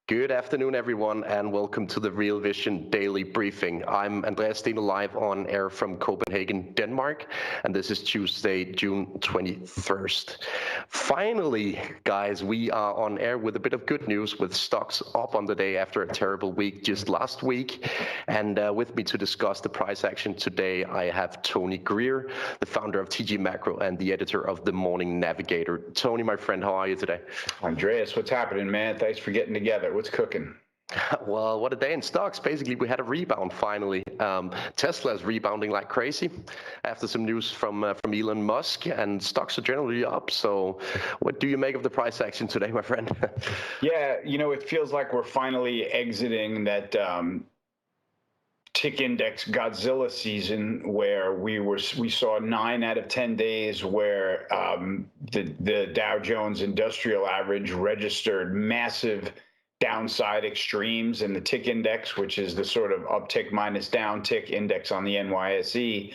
Good afternoon, everyone, and welcome to the Real Vision Daily Briefing. I'm Andreas Steno, live on air from Copenhagen, Denmark, and this is Tuesday, June 21st. Finally, guys, we are on air with a bit of good news, with stocks up on the day after a terrible week just last week. And with me to discuss the price action today, I have Tony Greer, the founder of TG Macro and the editor of The Morning Navigator. Tony, my friend, how are you today? Andreas, what's happening, man? Thanks for getting together. What's cooking? Well, what a day in stocks. Basically, we had a rebound finally. Tesla is rebounding like crazy after some news from Elon Musk, and stocks are generally up. So what do you make of the price action today, my friend? Yeah, it feels like we're finally exiting that tick index Godzilla season where we saw 9 out of 10 days where the Dow Jones Industrial Average registered massive downside extremes, and the tick index, which is the sort of uptick minus downtick index on the NYSE,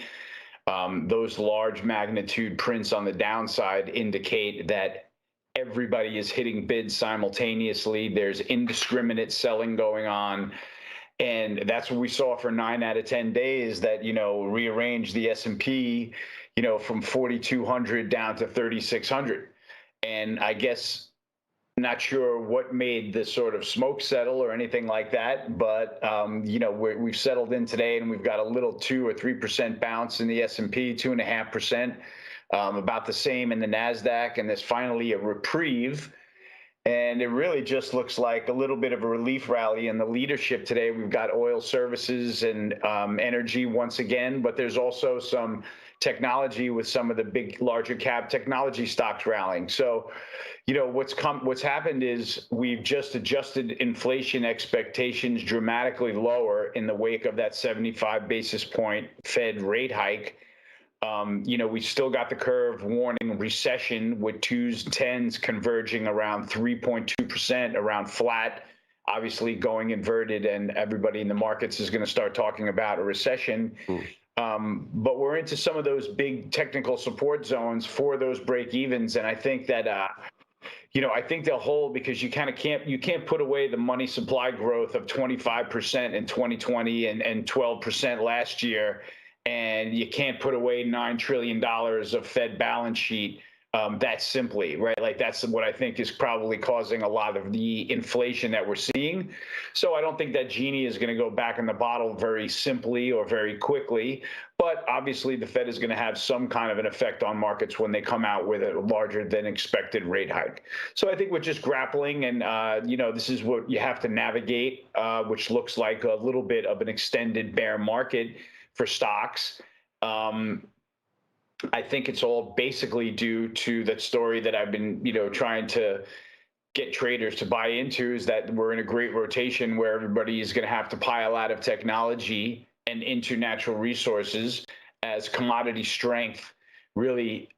those large magnitude prints on the downside indicate that everybody is hitting bids simultaneously. There's indiscriminate selling going on. And that's what we saw for 9 out of 10 days that, rearranged the S&P, from 4,200 down to 3,600. And I guess not sure what made this sort of smoke settle or anything like that, but we've settled in today, and we've got a little 2 or 3% bounce in the S&P, 2.5%, about the same in the Nasdaq, and there's finally a reprieve. And it really just looks like a little bit of a relief rally in the leadership today. We've got oil services and energy once again, but there's also some technology with some of the big, larger cap technology stocks rallying. So, what's happened is we've just adjusted inflation expectations dramatically lower in the wake of that 75 basis point Fed rate hike. We still got the curve warning recession with 2s, 10s converging around 3.2%, around flat, obviously going inverted, and everybody in the markets is going to start talking about a recession. But we're into some of those big technical support zones for those break evens, and I think that I think they'll hold, because you can't put away the money supply growth of 25% in 2020 and 12% last year. And you can't put away $9 trillion of Fed balance sheet that simply, right? Like, that's what I think is probably causing a lot of the inflation that we're seeing. So I don't think that genie is going to go back in the bottle very simply or very quickly. But obviously, the Fed is going to have some kind of an effect on markets when they come out with a larger than expected rate hike. So I think we're just grappling, and this is what you have to navigate, which looks like a little bit of an extended bear market for stocks. I think it's all basically due to that story that I've been, trying to get traders to buy into, is that we're in a great rotation where everybody is going to have to pile out of technology and into natural resources as commodity strength really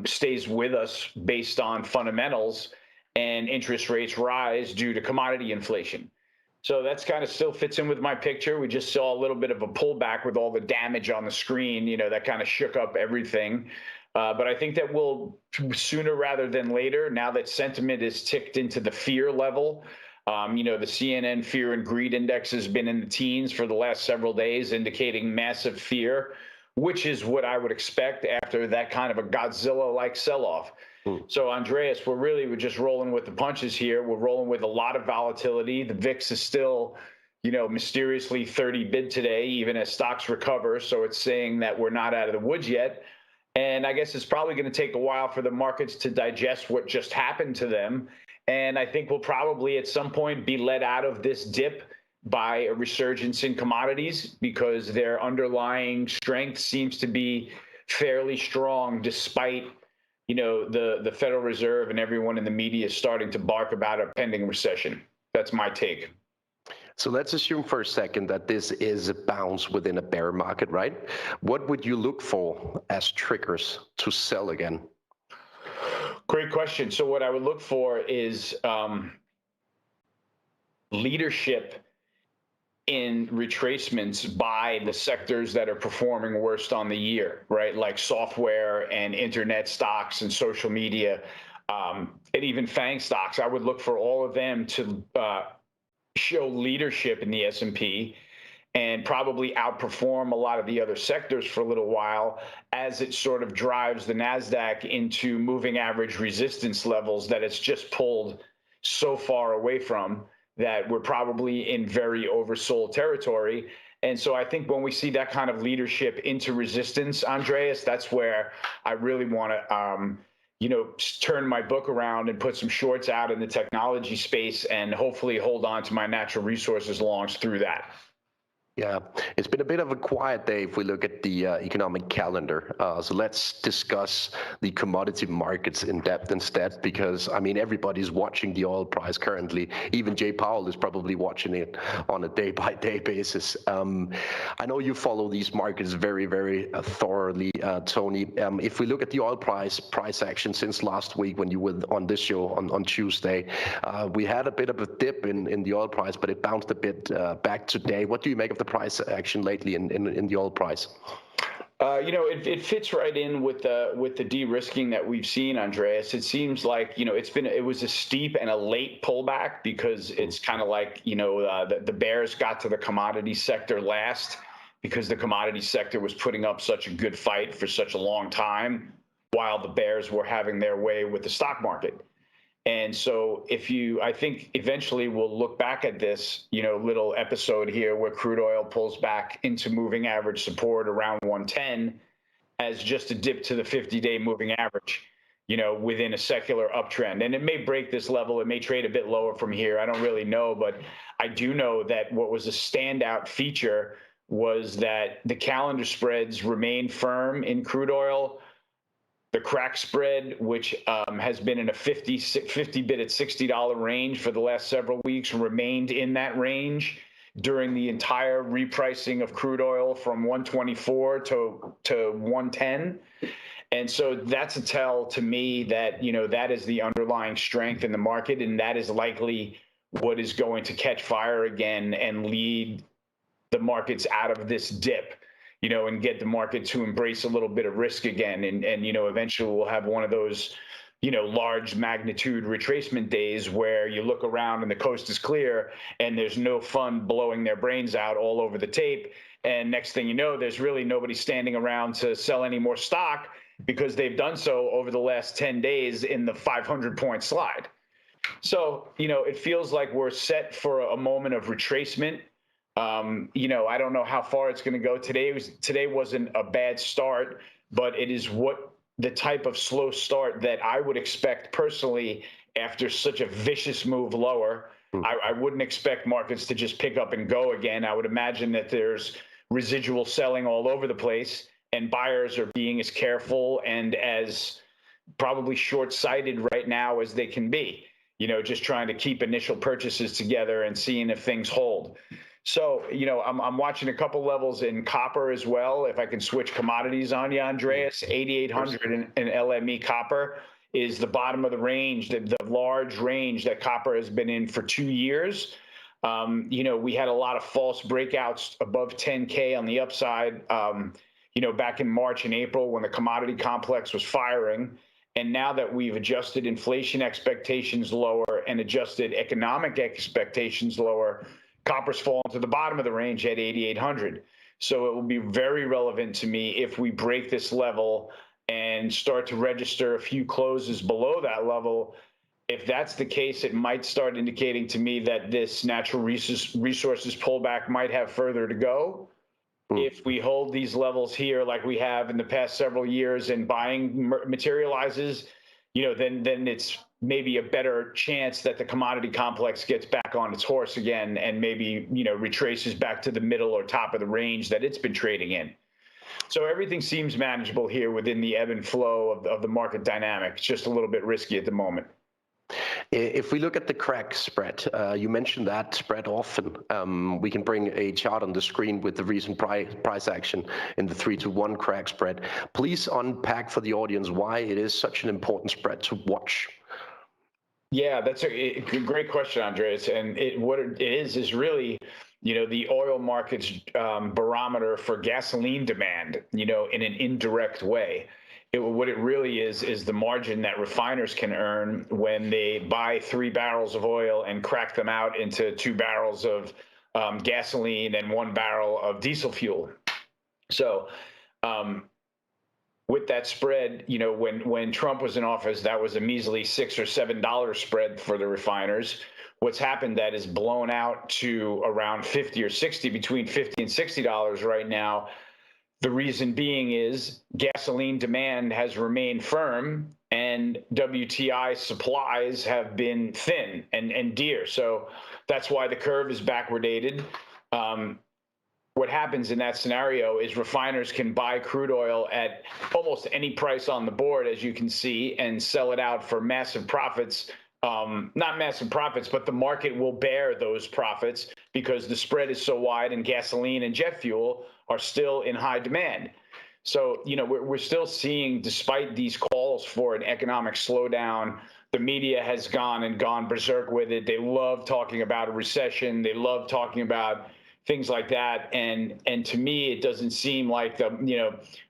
stays with us based on fundamentals, and interest rates rise due to commodity inflation. So that's kind of still fits in with my picture. We just saw a little bit of a pullback with all the damage on the screen, that kind of shook up everything. But I think that will, sooner rather than later, now that sentiment is ticked into the fear level, the CNN Fear and Greed Index has been in the teens for the last several days, indicating massive fear, which is what I would expect after that kind of a Godzilla-like sell-off. So, Andreas, we're just rolling with the punches here. We're rolling with a lot of volatility. The VIX is still, mysteriously 30 bid today, even as stocks recover. So it's saying that we're not out of the woods yet. And I guess it's probably going to take a while for the markets to digest what just happened to them. And I think we'll probably at some point be let out of this dip by a resurgence in commodities, because their underlying strength seems to be fairly strong, despite the Federal Reserve and everyone in the media is starting to bark about a pending recession. That's my take. So let's assume for a second that this is a bounce within a bear market, right? What would you look for as triggers to sell again? Great question. So what I would look for is leadership in retracements by the sectors that are performing worst on the year, right? Like software and internet stocks and social media, and even FANG stocks. I would look for all of them to show leadership in the S&P and probably outperform a lot of the other sectors for a little while as it sort of drives the NASDAQ into moving average resistance levels that it's just pulled so far away from that we're probably in very oversold territory. And so I think when we see that kind of leadership into resistance, Andreas, that's where I really want to, turn my book around and put some shorts out in the technology space and hopefully hold on to my natural resources longs through that. Yeah, it's been a bit of a quiet day if we look at the economic calendar. So let's discuss the commodity markets in depth instead, because, I mean, everybody's watching the oil price currently. Even Jay Powell is probably watching it on a day-by-day basis. I know you follow these markets very, very thoroughly, Tony. If we look at the oil price action since last week when you were on this show on Tuesday, we had a bit of a dip in the oil price, but it bounced a bit back today. What do you make of the price action lately in the oil price? It fits right in with the de-risking that we've seen, Andreas. It seems like, it was a steep and a late pullback because it's kind of like, the bears got to the commodity sector last because the commodity sector was putting up such a good fight for such a long time while the bears were having their way with the stock market. And so I think eventually we'll look back at this, little episode here where crude oil pulls back into moving average support around 110 as just a dip to the 50-day moving average, within a secular uptrend. And it may break this level. It may trade a bit lower from here. I don't really know, but I do know that what was a standout feature was that the calendar spreads remain firm in crude oil. The crack spread, which has been in a 50 bid at $60 range for the last several weeks, remained in that range during the entire repricing of crude oil from 124 to 110. And so that's a tell to me that, that is the underlying strength in the market, and that is likely what is going to catch fire again and lead the markets out of this dip. And get the market to embrace a little bit of risk again. And eventually we'll have one of those, large magnitude retracement days where you look around and the coast is clear and there's no fun blowing their brains out all over the tape. And next thing you know, there's really nobody standing around to sell any more stock because they've done so over the last 10 days in the 500-point slide. So, it feels like we're set for a moment of retracement. I don't know how far it's going to go. Today wasn't a bad start, but it is the type of slow start that I would expect personally after such a vicious move lower. I wouldn't expect markets to just pick up and go again. I would imagine that there's residual selling all over the place, and buyers are being as careful and as probably short-sighted right now as they can be, just trying to keep initial purchases together and seeing if things hold. So, I'm watching a couple levels in copper as well. If I can switch commodities on you, Andreas, 8,800 in LME copper is the bottom of the range, the large range that copper has been in for 2 years. We had a lot of false breakouts above 10K on the upside, back in March and April when the commodity complex was firing. And now that we've adjusted inflation expectations lower and adjusted economic expectations lower, copper's fallen to the bottom of the range at 8,800. So it will be very relevant to me if we break this level and start to register a few closes below that level. If that's the case, it might start indicating to me that this natural resources pullback might have further to go. If we hold these levels here like we have in the past several years and buying materializes, then it's maybe a better chance that the commodity complex gets back on its horse again and maybe, retraces back to the middle or top of the range that it's been trading in. So everything seems manageable here within the ebb and flow of the market dynamic. It's just a little bit risky at the moment. If we look at the crack spread, you mentioned that spread often. We can bring a chart on the screen with the recent price action in the 3-to-1 crack spread. Please unpack for the audience why it is such an important spread to watch. Yeah, that's a great question, Andreas. And what it is really, the oil market's barometer for gasoline demand, in an indirect way. what it really is the margin that refiners can earn when they buy 3 barrels of oil and crack them out into 2 barrels of gasoline and 1 barrel of diesel fuel. So with that spread, when Trump was in office, that was a measly $6 or $7 spread for the refiners. What's happened, that is blown out to around 50 or 60, between 50 and $60 right now. The reason being is gasoline demand has remained firm and WTI supplies have been thin and dear. So that's why the curve is backwardated. What happens in that scenario is refiners can buy crude oil at almost any price on the board, as you can see, and sell it out for massive profits. Not massive profits, but the market will bear those profits because the spread is so wide and gasoline and jet fuel are still in high demand. So, we're still seeing, despite these calls for an economic slowdown, the media has gone berserk with it. They love talking about a recession. They love talking about things like that. And to me, it doesn't seem like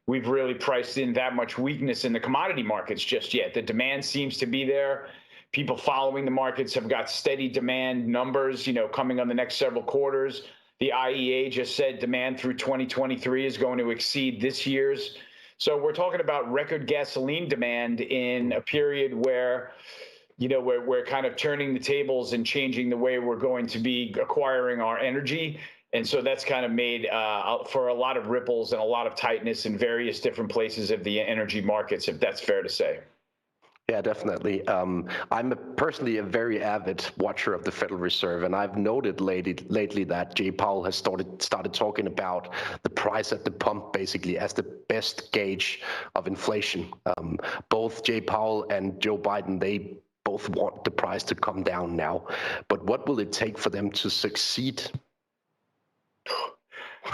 we've really priced in that much weakness in the commodity markets just yet. The demand seems to be there. People following the markets have got steady demand numbers, coming on the next several quarters. The IEA just said demand through 2023 is going to exceed this year's. So we're talking about record gasoline demand in a period where, we're kind of turning the tables and changing the way we're going to be acquiring our energy. And so that's kind of made for a lot of ripples and a lot of tightness in various different places of the energy markets, if that's fair to say. Yeah, definitely. I'm personally a very avid watcher of the Federal Reserve, and I've noted lately that Jay Powell has started talking about the price at the pump basically as the best gauge of inflation. Both Jay Powell and Joe Biden, they both want the price to come down now. But what will it take for them to succeed?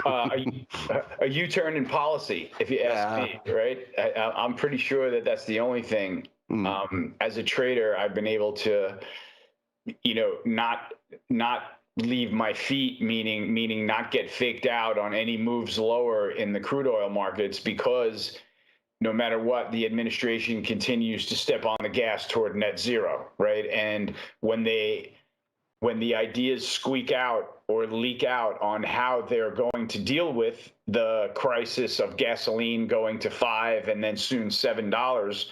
A U-turn in policy, if you ask me, right? I'm pretty sure that that's the only thing. As a trader, I've been able to, not leave my feet, meaning not get faked out on any moves lower in the crude oil markets, because no matter what, the administration continues to step on the gas toward net zero, right? And when the ideas squeak out or leak out on how they're going to deal with the crisis of gasoline going to $5 and then soon $7,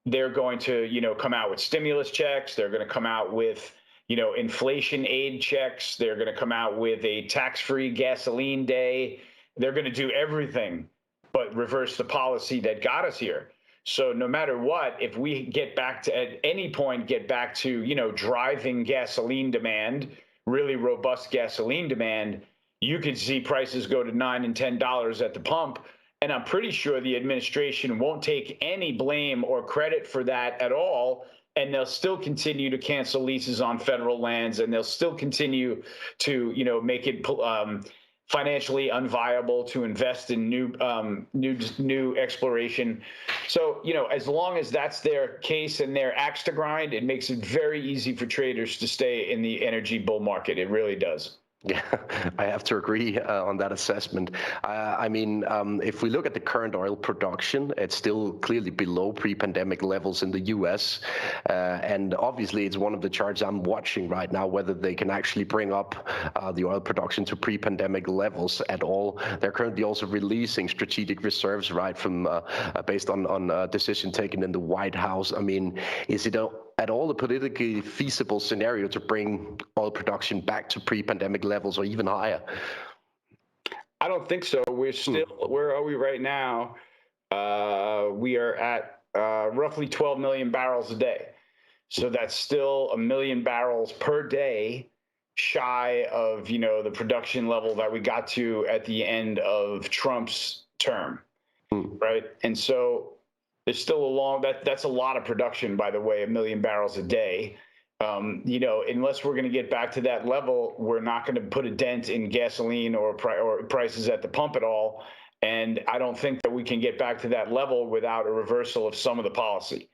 they're going to, come out with stimulus checks. They're going to come out with, inflation aid checks. They're going to come out with a tax-free gasoline day. They're going to do everything but reverse the policy that got us here. So no matter what, if we at any point get back to, driving gasoline demand, really robust gasoline demand, you could see prices go to $9 and $10 at the pump. And I'm pretty sure the administration won't take any blame or credit for that at all. And they'll still continue to cancel leases on federal lands, and they'll still continue to, make it financially unviable to invest in new exploration. So, as long as that's their case and their axe to grind, it makes it very easy for traders to stay in the energy bull market. It really does. Yeah, I have to agree on that assessment. If we look at the current oil production, it's still clearly below pre-pandemic levels in the U.S. And obviously, it's one of the charts I'm watching right now, whether they can actually bring up the oil production to pre-pandemic levels at all. They're currently also releasing strategic reserves, right, from based on a decision taken in the White House. Is it at all a politically feasible scenario to bring oil production back to pre-pandemic levels or even higher? I don't think so. We're still, where are we right now? We are at roughly 12 million barrels a day. So that's still 1 million barrels per day shy of, the production level that we got to at the end of Trump's term, right? And so there's still that's a lot of production, by the way, 1 million barrels a day. Unless we're going to get back to that level, we're not going to put a dent in gasoline or prices at the pump at all. And I don't think that we can get back to that level without a reversal of some of the policy,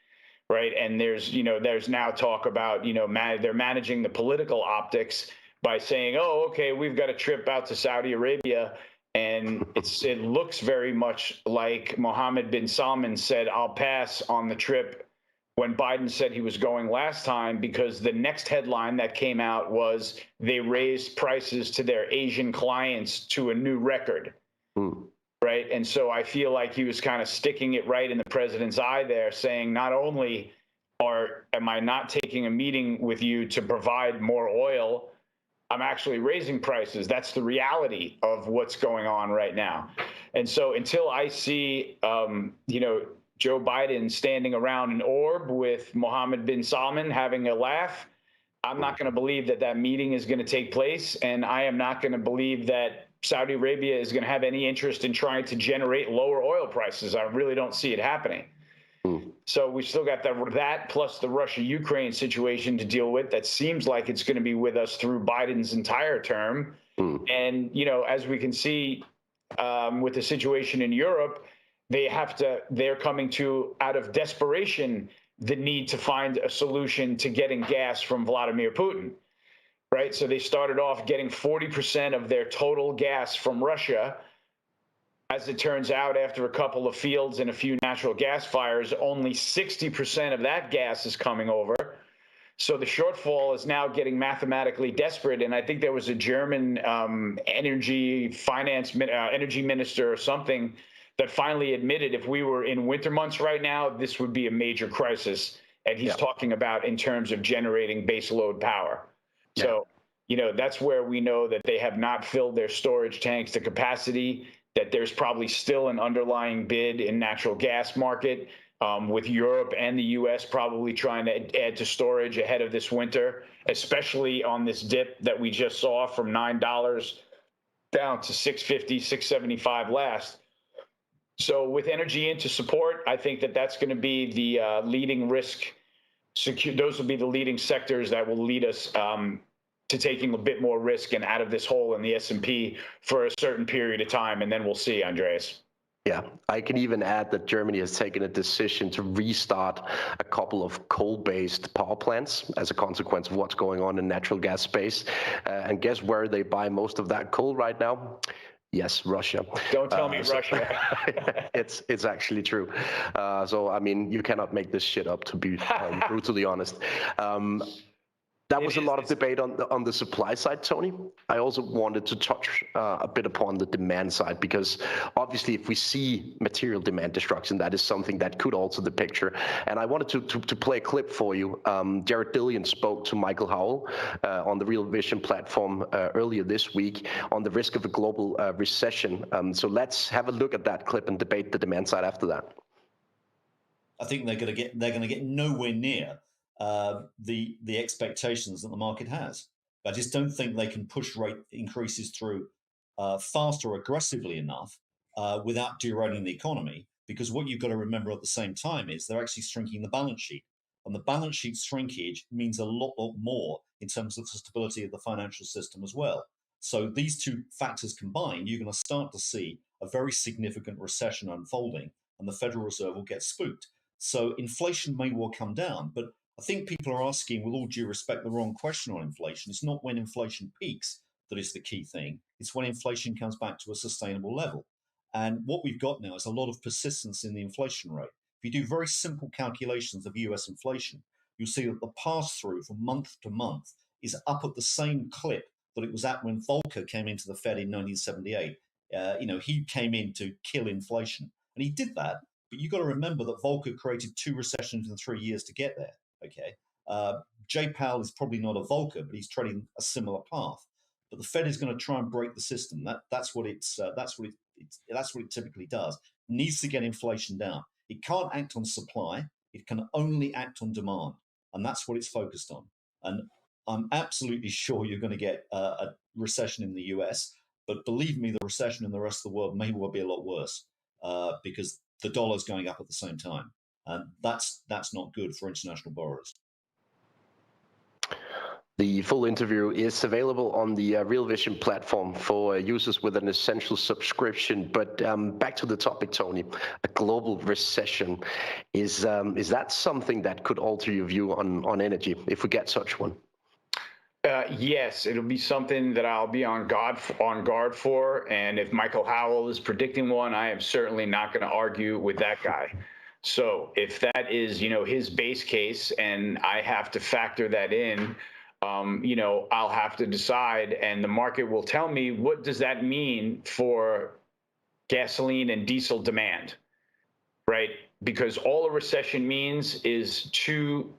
right? And there's now talk about, they're managing the political optics by saying, oh, okay, we've got a trip out to Saudi Arabia And it looks very much like Mohammed bin Salman said, I'll pass on the trip when Biden said he was going last time, because the next headline that came out was they raised prices to their Asian clients to a new record. Right. And so I feel like he was kind of sticking it right in the president's eye there, saying, not only am I not taking a meeting with you to provide more oil, I'm actually raising prices. That's the reality of what's going on right now. And so until I see, Joe Biden standing around an orb with Mohammed bin Salman having a laugh, I'm not going to believe that that meeting is going to take place. And I am not going to believe that Saudi Arabia is going to have any interest in trying to generate lower oil prices. I really don't see it happening. So we still got that plus the Russia-Ukraine situation to deal with. That seems like it's going to be with us through Biden's entire term. And, as we can see with the situation in Europe, they're coming to, out of desperation, the need to find a solution to getting gas from Vladimir Putin, right? So they started off getting 40% of their total gas from Russia. As it turns out, after a couple of fields and a few natural gas fires, only 60% of that gas is coming over. So the shortfall is now getting mathematically desperate. And I think there was a German energy minister or something that finally admitted if we were in winter months right now, this would be a major crisis. And he's talking about in terms of generating baseload power. So, that's where we know that they have not filled their storage tanks to capacity, that there's probably still an underlying bid in natural gas market, with Europe and the U.S. probably trying to add to storage ahead of this winter, especially on this dip that we just saw from $9 down to $6.50, $6.75 last. So with energy into support, I think that that's going to be the leading risk. Those will be the leading sectors that will lead us to taking a bit more risk and out of this hole in the S&P for a certain period of time. And then we'll see, Andreas. Yeah, I can even add that Germany has taken a decision to restart a couple of coal-based power plants as a consequence of what's going on in natural gas space. And guess where they buy most of that coal right now? Yes, Russia. Don't tell me Russia. It's actually true. So, I mean, you cannot make this shit up, to be brutally honest. That was a lot of debate on the supply side, Tony. I also wanted to touch a bit upon the demand side, because obviously if we see material demand destruction, that is something that could alter the picture. And I wanted to play a clip for you. Jared Dillian spoke to Michael Howell on the Real Vision platform earlier this week on the risk of a global recession. So let's have a look at that clip and debate the demand side after that. I think they're going to get nowhere near the expectations that the market has. I just don't think they can push rate increases through fast or aggressively enough without derailing the economy, because what you've got to remember at the same time is they're actually shrinking the balance sheet. And the balance sheet shrinkage means a lot more in terms of the stability of the financial system as well. So these two factors combined, you're going to start to see a very significant recession unfolding, and the Federal Reserve will get spooked. So inflation may well come down, but I think people are asking, with all due respect, the wrong question on inflation. It's not when inflation peaks that is the key thing. It's when inflation comes back to a sustainable level. And what we've got now is a lot of persistence in the inflation rate. If you do very simple calculations of US inflation, you'll see that the pass-through from month to month is up at the same clip that it was at when Volcker came into the Fed in 1978. He came in to kill inflation, and he did that. But you've got to remember that Volcker created 2 recessions in 3 years to get there. Okay, Jay Powell is probably not a Volcker, but he's treading a similar path. But the Fed is going to try and break the system. That's what it typically does. It needs to get inflation down. It can't act on supply. It can only act on demand, and that's what it's focused on. And I'm absolutely sure you're going to get a recession in the US, but believe me, the recession in the rest of the world may well be a lot worse because the dollar's going up at the same time. And that's not good for international borrowers. The full interview is available on the Real Vision platform for users with an essential subscription. But back to the topic, Tony, a global recession. Is that something that could alter your view on energy if we get such one? Yes, it'll be something that I'll be on guard for. And if Michael Howell is predicting one, I am certainly not going to argue with that guy. So if that is, his base case, and I have to factor that in, I'll have to decide, and the market will tell me what does that mean for gasoline and diesel demand, right? Because all a recession means is two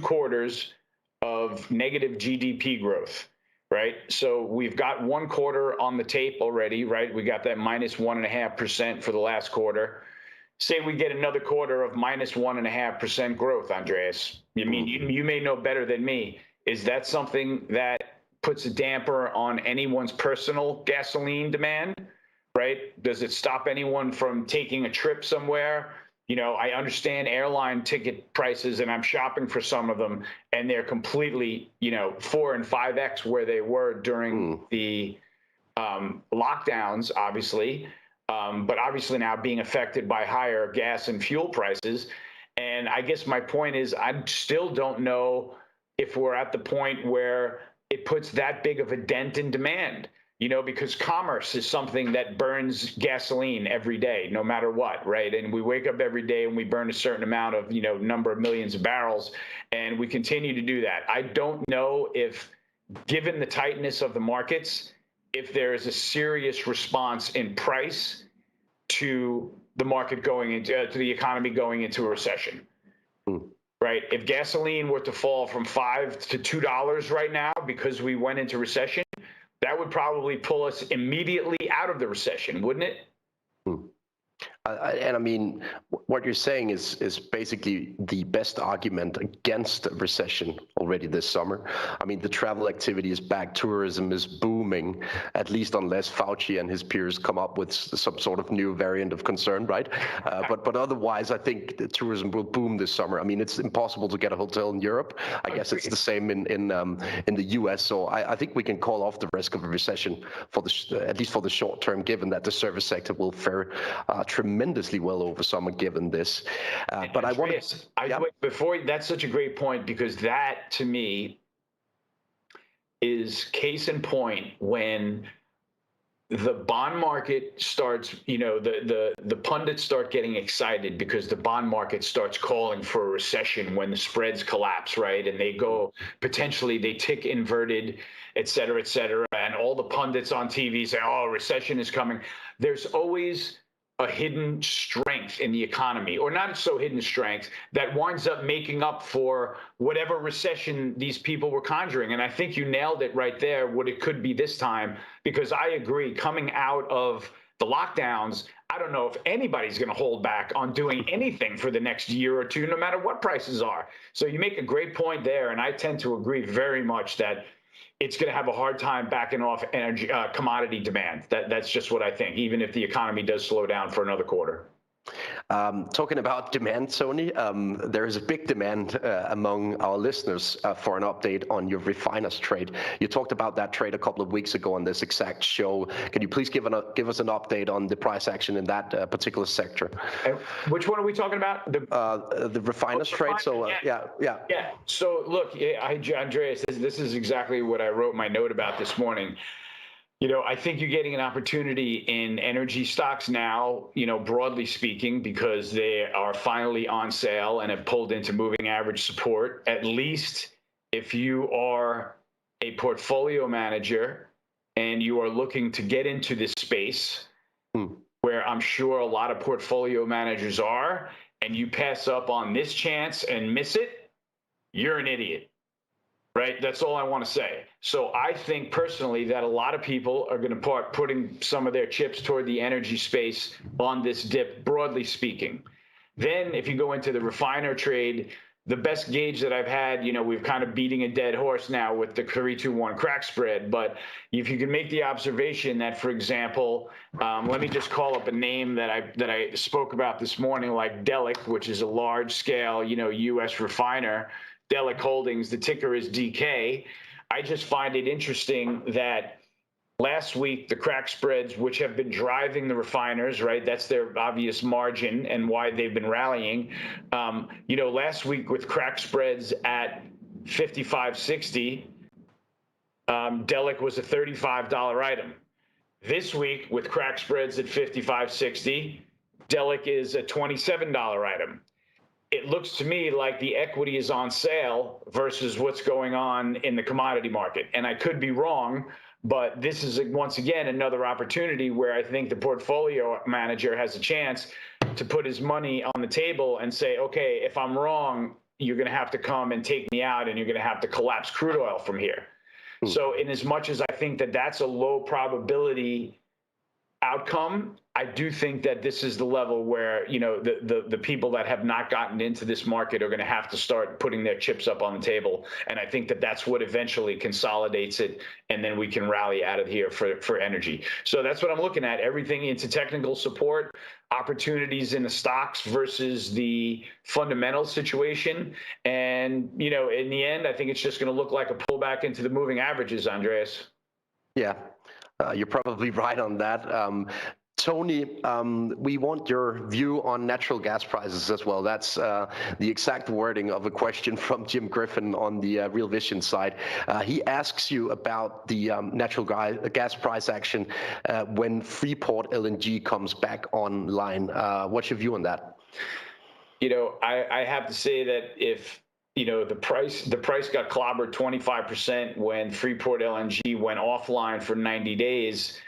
quarters of negative GDP growth, right? So we've got one quarter on the tape already, right? We got that minus 1.5% for the last quarter. Say we get another quarter of minus 1.5% growth, Andreas. I mean, you may know better than me. Is that something that puts a damper on anyone's personal gasoline demand, right? Does it stop anyone from taking a trip somewhere? I understand airline ticket prices, and I'm shopping for some of them, and they're completely, 4 and 5x where they were during the lockdowns, obviously. But obviously now being affected by higher gas and fuel prices. And I guess my point is, I still don't know if we're at the point where it puts that big of a dent in demand. Because commerce is something that burns gasoline every day, no matter what, right? And we wake up every day and we burn a certain amount of, number of millions of barrels, and we continue to do that. I don't know if, given the tightness of the markets, if there is a serious response in price to the market going into, to the economy going into a recession. Right? If gasoline were to fall from $5 to $2 right now because we went into recession, that would probably pull us immediately out of the recession, wouldn't it? And I mean, what you're saying is basically the best argument against a recession already this summer. I mean, the travel activity is back, tourism is booming, at least unless Fauci and his peers come up with some sort of new variant of concern, right? But otherwise, I think the tourism will boom this summer. I mean, it's impossible to get a hotel in Europe. I guess it's the same in the US. So I think we can call off the risk of a recession for at least for the short term, given that the service sector will fare tremendously well over summer given this. But I want to that's such a great point, because that to me is case in point when the bond market starts, the pundits start getting excited because the bond market starts calling for a recession when the spreads collapse, right? And they go, potentially they tick inverted, et cetera, and all the pundits on TV say, oh, recession is coming. There's always a hidden strength in the economy, or not so hidden strength, that winds up making up for whatever recession these people were conjuring. And I think you nailed it right there, what it could be this time, because I agree, coming out of the lockdowns, I don't know if anybody's going to hold back on doing anything for the next year or two, no matter what prices are. So you make a great point there, and I tend to agree very much that it's going to have a hard time backing off energy, commodity demand. That's just what I think, even if the economy does slow down for another quarter. Talking about demand, Tony, there is a big demand among our listeners for an update on your refiners trade. You talked about that trade a couple of weeks ago on this exact show. Can you please give us an update on the price action in that particular sector? Which one are we talking about? The refiners trade. So yeah. So look, Andreas, this is exactly what I wrote my note about this morning. I think you're getting an opportunity in energy stocks now, broadly speaking, because they are finally on sale and have pulled into moving average support. At least if you are a portfolio manager and you are looking to get into this space, where I'm sure a lot of portfolio managers are, and you pass up on this chance and miss it, you're an idiot. Right? That's all I want to say. So I think personally that a lot of people are going to start putting some of their chips toward the energy space on this dip, broadly speaking. Then if you go into the refiner trade, the best gauge that I've had, we're kind of beating a dead horse now with the 3-2-1 crack spread. But if you can make the observation that, for example, let me just call up a name that I spoke about this morning, like Delek, which is a large scale, U.S. refiner. Delek Holdings, the ticker is DK. I just find it interesting that last week, the crack spreads, which have been driving the refiners, right? That's their obvious margin and why they've been rallying. Last week with crack spreads at 55.60, Delic was a $35 item. This week, with crack spreads at 55.60, Delic is a $27 item. It looks to me like the equity is on sale versus what's going on in the commodity market. And I could be wrong, but this is, once again, another opportunity where I think the portfolio manager has a chance to put his money on the table and say, okay, if I'm wrong, you're going to have to come and take me out, and you're going to have to collapse crude oil from here. So in as much as I think that that's a low probability outcome, I do think that this is the level where, you know, the people that have not gotten into this market are going to have to start putting their chips up on the table. And I think that that's what eventually consolidates it, and then we can rally out of here for energy. So that's what I'm looking at. Everything into technical support, opportunities in the stocks versus the fundamental situation. And, you know, in the end, I think it's just going to look like a pullback into the moving averages, Andreas. Yeah, you're probably right on that. Tony, we want your view on natural gas prices as well. That's the exact wording of a question from Jim Griffin on the Real Vision side. He asks you about the natural gas price action when Freeport LNG comes back online. What's your view on that? You know, I have to say that if, you know, the price got clobbered 25% when Freeport LNG went offline for 90 days.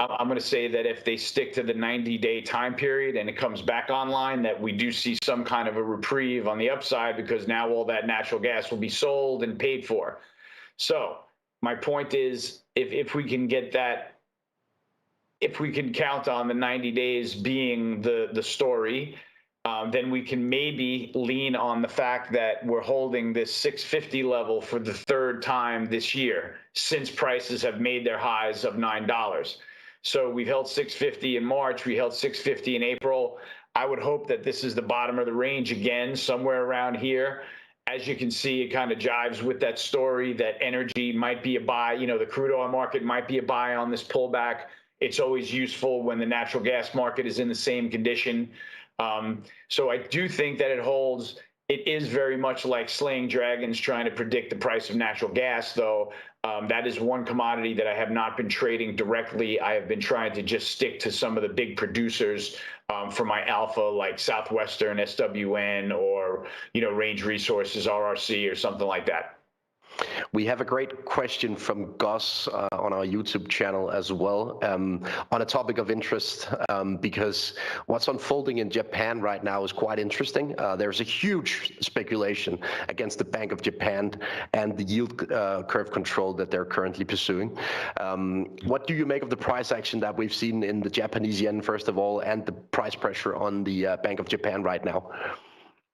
I'm going to say that if they stick to the 90-day time period and it comes back online, that we do see some kind of a reprieve on the upside, because now all that natural gas will be sold and paid for. So my point is, if we can get that, if we can count on the 90 days being the story, then we can maybe lean on the fact that we're holding this 650 level for the third time this year since prices have made their highs of $9. So we've held 650 in March, we held 650 in April. I would hope that this is the bottom of the range again, somewhere around here. As you can see, it kind of jives with that story that energy might be a buy. You know, the crude oil market might be a buy on this pullback. It's always useful when the natural gas market is in the same condition. So I do think that it holds. It is very much like slaying dragons trying to predict the price of natural gas, though. That is one commodity that I have not been trading directly. I have been trying to just stick to some of the big producers for my alpha, like Southwestern, SWN, or, you know, Range Resources, RRC, or something like that. We have a great question from Gus on our YouTube channel as well, on a topic of interest, because what's unfolding in Japan right now is quite interesting. There's a huge speculation against the Bank of Japan and the yield curve control that they're currently pursuing. What do you make of the price action that we've seen in the Japanese yen, first of all, and the price pressure on the Bank of Japan right now?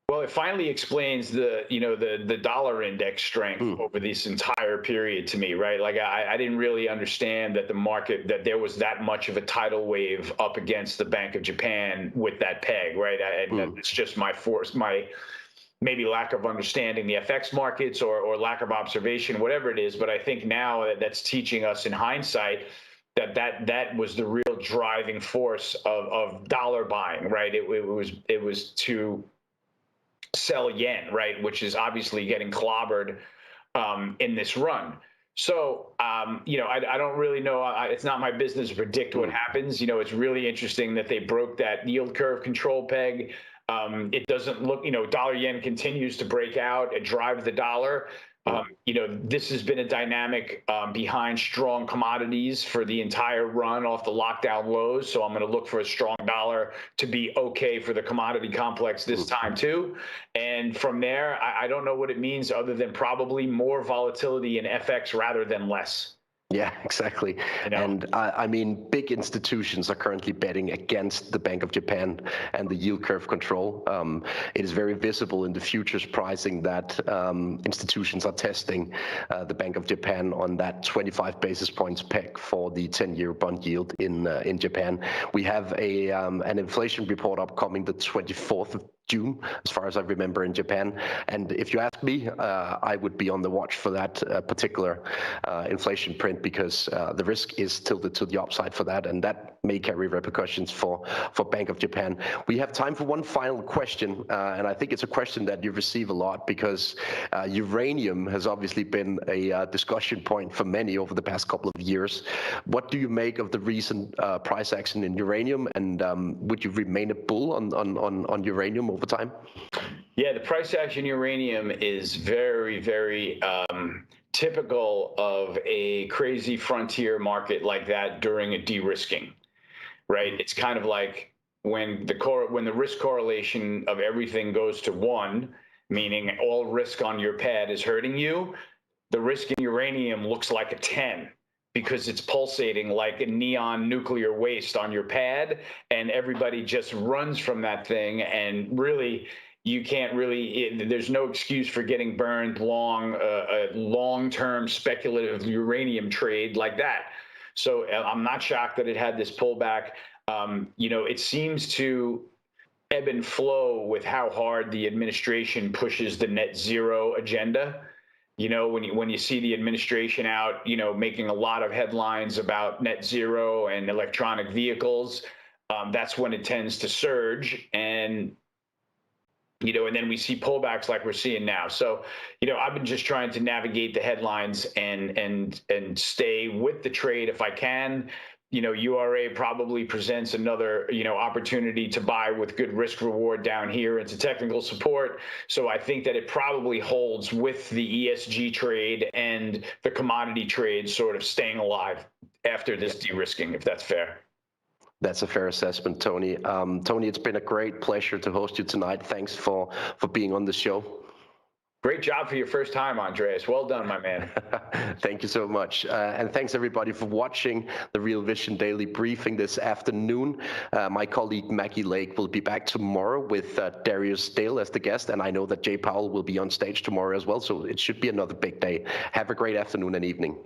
Well, it finally explains the dollar index strength over this entire period to me, right? Like I didn't really understand that the market, that there was that much of a tidal wave up against the Bank of Japan with that peg, right? And it's just my maybe lack of understanding the FX markets or lack of observation, whatever it is. But I think now that's teaching us in hindsight that was the real driving force of dollar buying, right? It was to sell yen, right, which is obviously getting clobbered in this run. So, you know, I don't really know. It's not my business to predict what happens. You know, it's really interesting that they broke that yield curve control peg. It doesn't look, you know, dollar yen continues to break out and drive the dollar. You know, this has been a dynamic behind strong commodities for the entire run off the lockdown lows. So I'm going to look for a strong dollar to be okay for the commodity complex this time too. And from there, I don't know what it means other than probably more volatility in FX rather than less. Yeah, exactly. You know? And I mean, big institutions are currently betting against the Bank of Japan and the yield curve control. It is very visible in the futures pricing that institutions are testing the Bank of Japan on that 25 basis points peg for the 10-year bond yield in Japan. We have an inflation report upcoming the 24th of June, as far as I remember, in Japan. And if you ask me, I would be on the watch for that particular inflation print, because the risk is tilted to the upside for that. And that may carry repercussions for Bank of Japan. We have time for one final question, and I think it's a question that you receive a lot because uranium has obviously been a discussion point for many over the past couple of years. What do you make of the recent price action in uranium, and would you remain a bull on uranium over time? Yeah, the price action uranium is very, very typical of a crazy frontier market like that during a de-risking. Right, it's kind of like when the risk correlation of everything goes to 1, meaning all risk on your pad is hurting you. The risk in uranium looks like a 10 because it's pulsating like a neon nuclear waste on your pad, and everybody just runs from that thing. And really, you can't really. There's no excuse for getting burned long, a long-term speculative uranium trade like that. So I'm not shocked that it had this pullback. It seems to ebb and flow with how hard the administration pushes the net zero agenda. When you see the administration out, making a lot of headlines about net zero and electronic vehicles, that's when it tends to surge. And then we see pullbacks like we're seeing now. So, I've been just trying to navigate the headlines and stay with the trade if I can. URA probably presents another, opportunity to buy with good risk reward down here into technical support. So I think that it probably holds with the ESG trade and the commodity trade sort of staying alive after this de-risking, if that's fair. That's a fair assessment, Tony. Tony, it's been a great pleasure to host you tonight. Thanks for being on the show. Great job for your first time, Andreas. Well done, my man. Thank you so much. And thanks, everybody, for watching the Real Vision Daily Briefing this afternoon. My colleague Maggie Lake will be back tomorrow with Darius Dale as the guest. And I know that Jay Powell will be on stage tomorrow as well. So it should be another big day. Have a great afternoon and evening.